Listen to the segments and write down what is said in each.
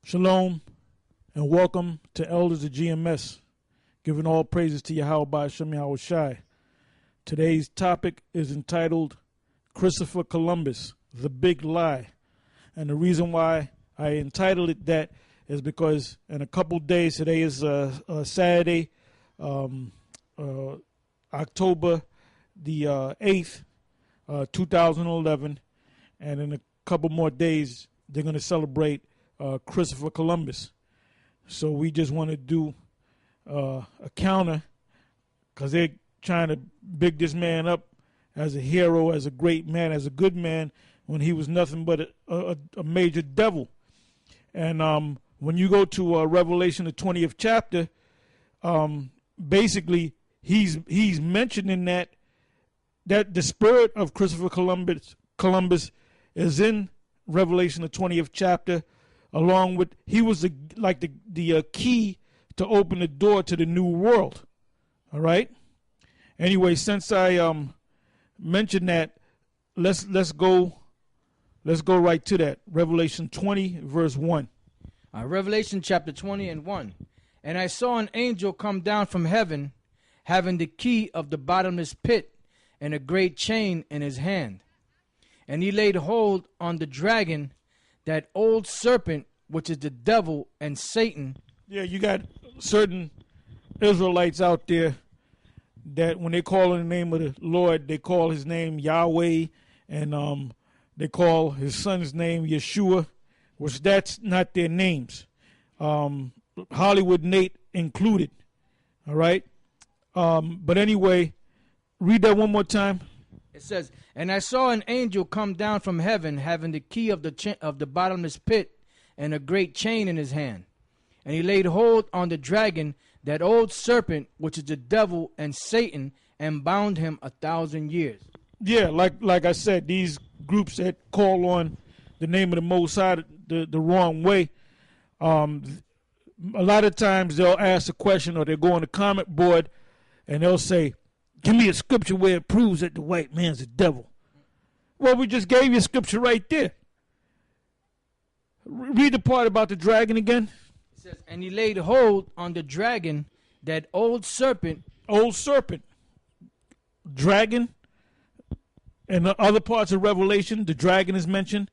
Shalom and welcome to Elders of GMS, giving all praises to Yahweh Ba'Shem Yahweh Shai. Today's topic is entitled Christopher Columbus, The Big Lie. And the reason why I entitled it that is because in a couple days, today is Saturday, October the 8th, 2011, and in a couple more days, they're going to celebrate Christopher Columbus. So we just want to do a counter because they're trying to big this man up as a hero, as a great man, as a good man, when he was nothing but a major devil. And when you go to Revelation, the 20th chapter, basically he's mentioning that the spirit of Christopher Columbus is in Revelation, the 20th chapter, along with he was the key to open the door to the new world. All right. Anyway, since I mentioned that, let's go right to that. Revelation 20 verse 1. Revelation chapter 20 and 1. And I saw an angel come down from heaven, having the key of the bottomless pit and a great chain in his hand. And he laid hold on the dragon, that old serpent, which is the devil and Satan. Yeah, you got certain Israelites out there that when they call on the name of the Lord, they call his name Yahweh, and they call his son's name Yeshua, which that's not their names. Hollywood Nate included. All right? But anyway, read that one more time. It says, and I saw an angel come down from heaven, having the key of the bottomless pit and a great chain in his hand. And he laid hold on the dragon, that old serpent, which is the devil and Satan, and bound him 1,000 years. Yeah, like I said, these groups that call on the name of the Most High the wrong way, a lot of times they'll ask a question, or they'll go on the comment board and they'll say, give me a scripture where it proves that the white man's a devil. Well, we just gave you a scripture right there. Read the part about the dragon again. It says, and he laid hold on the dragon, that old serpent. Old serpent. Dragon. In the other parts of Revelation, the dragon is mentioned.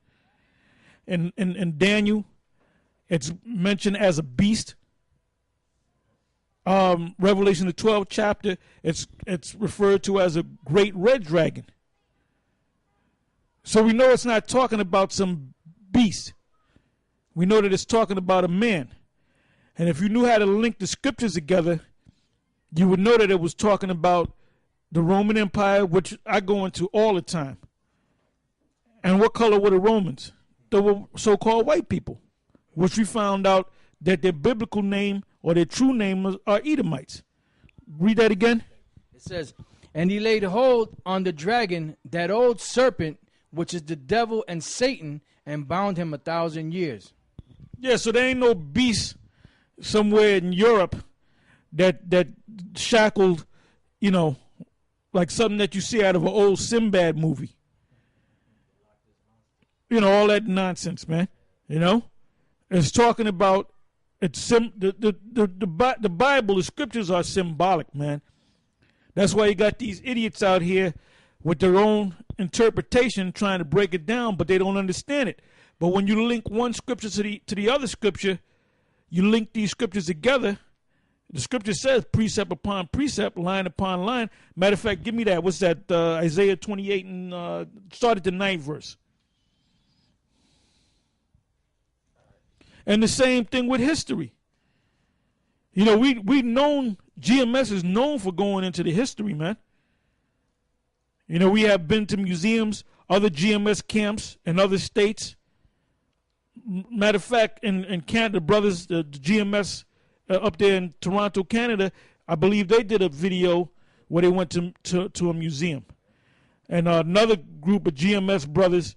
In Daniel, it's mentioned as a beast. Revelation, the 12th chapter, it's referred to as a great red dragon. So we know it's not talking about some beast. We know that it's talking about a man. And if you knew how to link the scriptures together, you would know that it was talking about the Roman Empire, which I go into all the time. And what color were the Romans? They were so-called white people, which we found out that their biblical name or their true name are Edomites. Read that again. It says, and he laid hold on the dragon, that old serpent, which is the devil and Satan, and bound him 1,000 years. Yeah, so there ain't no beast somewhere in Europe that shackled, like something that you see out of an old Sinbad movie. All that nonsense, man. It's talking about the Bible, the scriptures are symbolic, man. That's why you got these idiots out here with their own interpretation trying to break it down, but they don't understand it. But when you link one scripture to the other scripture, you link these scriptures together. The scripture says precept upon precept, line upon line. Matter of fact, give me that. What's that? Isaiah 28 and start at the 9th verse. And the same thing with history. We known, GMS is known for going into the history, man. We have been to museums, other GMS camps in other states. Matter of fact, in Canada, brothers, the GMS up there in Toronto, Canada, I believe they did a video where they went to a museum. And another group of GMS brothers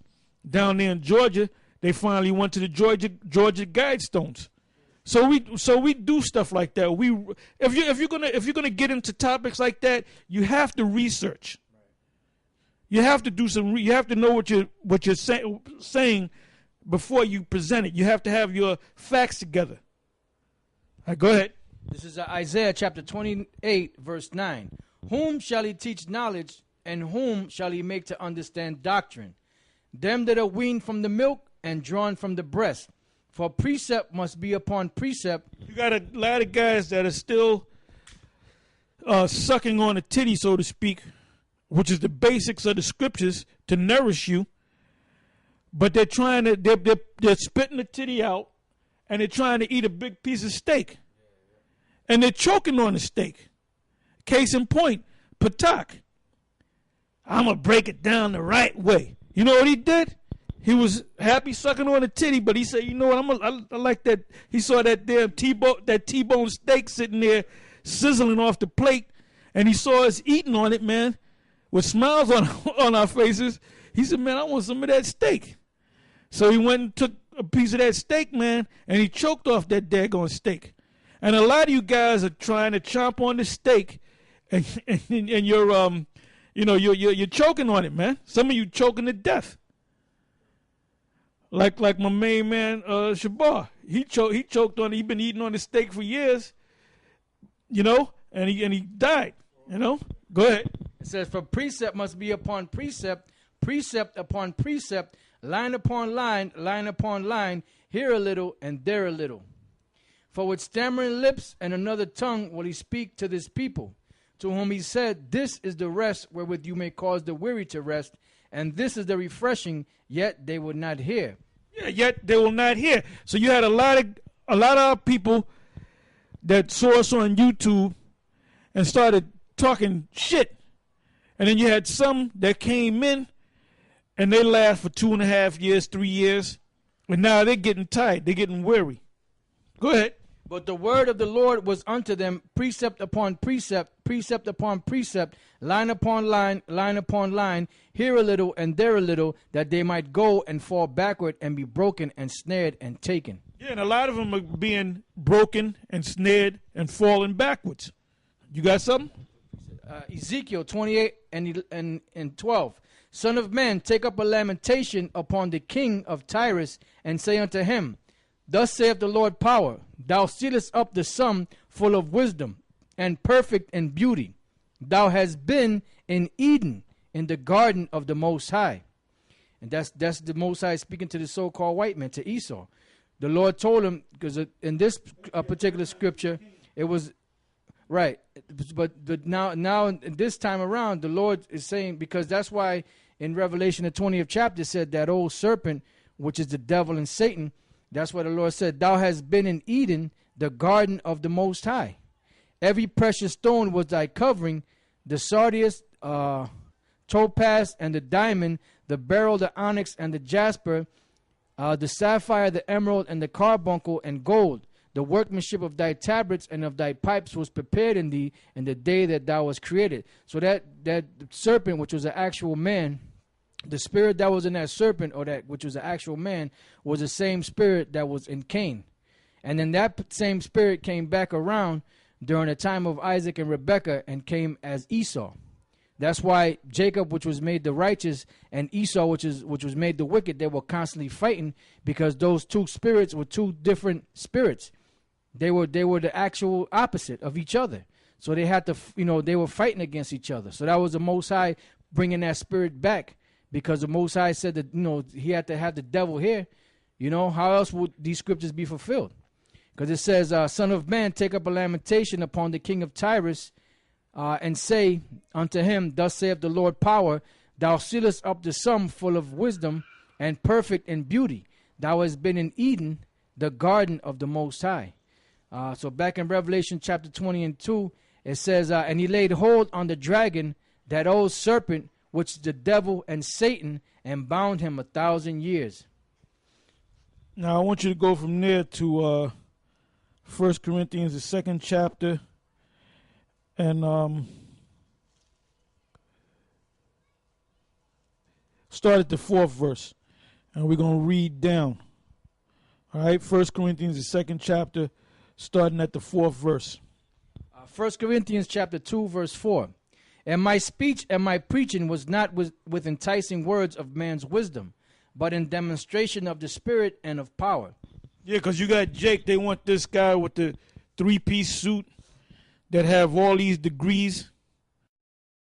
down there in Georgia, they finally went to the Georgia Guidestones. So we do stuff like that. If you're gonna get into topics like that, you have to research. You have to do you have to know what you're saying before you present it. You have to have your facts together. All right, go ahead. This is Isaiah chapter 28, verse 9. Whom shall he teach knowledge, and whom shall he make to understand doctrine? Them that are weaned from the milk and drawn from the breast. For precept must be upon precept. You got a lot of guys that are still sucking on a titty, so to speak, which is the basics of the scriptures to nourish you. But they're trying to, they're spitting the titty out, and they're trying to eat a big piece of steak. And they're choking on the steak. Case in point, Patak. I'm going to break it down the right way. You know what he did? He was happy sucking on a titty, but he said, you know what, I like that. He saw that damn T-bone steak sitting there sizzling off the plate, and he saw us eating on it, man, with smiles on our faces. He said, man, I want some of that steak. So he went and took a piece of that steak, man, and he choked off that daggone steak. And a lot of you guys are trying to chomp on the steak, and you're you're choking on it, man. Some of you choking to death. Like my main man Shabar. He choked on it. He's been eating on the steak for years, and he died, Go ahead. It says, for precept must be upon precept, precept upon precept, line upon line, line upon line, here a little and there a little. For with stammering lips and another tongue will he speak to this people, to whom he said, this is the rest wherewith you may cause the weary to rest, and this is the refreshing, yet they would not hear. Yeah, yet they will not hear. So you had a lot of people that saw us on YouTube and started talking shit. And then you had some that came in and they laughed for 2.5 years, 3 years, and now they're getting tired. They're getting weary. Go ahead. But the word of the Lord was unto them precept upon precept, precept upon precept, line upon line, line upon line, here a little and there a little, that they might go and fall backward and be broken and snared and taken. Yeah, and a lot of them are being broken and snared and falling backwards. You got something? Ezekiel 28 and 12. Son of man, take up a lamentation upon the king of Tyrus, and say unto him, thus saith the Lord power, thou sealest up the sum full of wisdom, and perfect in beauty. Thou hast been in Eden, in the garden of the Most High. And that's the Most High speaking to the so-called white man, to Esau. The Lord told him, because in this particular scripture, it was right. But now in this time around, the Lord is saying, because that's why in Revelation the 20th chapter said that old serpent, which is the devil and Satan, that's why the Lord said, thou hast been in Eden, the garden of the Most High. Every precious stone was thy covering, the sardius, topaz, and the diamond, the beryl, the onyx, and the jasper, the sapphire, the emerald, and the carbuncle, and gold. The workmanship of thy tabrets and of thy pipes was prepared in thee in the day that thou was created. So that serpent, which was an actual man, the spirit that was in that serpent, or that which was an actual man, was the same spirit that was in Cain. And then that same spirit came back around during the time of Isaac and Rebekah and came as Esau. That's why Jacob, which was made the righteous, and Esau, which was made the wicked, they were constantly fighting, because those two spirits were two different spirits. They were the actual opposite of each other. So they had to, they were fighting against each other. So that was the Most High bringing that spirit back, because the Most High said that, he had to have the devil here. How else would these scriptures be fulfilled? Because it says, Son of man, take up a lamentation upon the king of Tyrus, and say unto him, thus saith the Lord power, thou sealest up the sum full of wisdom and perfect in beauty. Thou hast been in Eden, the garden of the Most High. So back in Revelation chapter 20 and 2, it says, and he laid hold on the dragon, that old serpent, which is the devil and Satan, and bound him 1,000 years. Now I want you to go from there to 1 Corinthians, the 2nd chapter, and start at the 4th verse, and we're going to read down. All right, 1 Corinthians, the 2nd chapter, starting at the 4th verse. 1 Corinthians chapter 2, verse 4. And my speech and my preaching was not with enticing words of man's wisdom, but in demonstration of the Spirit and of power. Yeah, because you got Jake. They want this guy with the three-piece suit that have all these degrees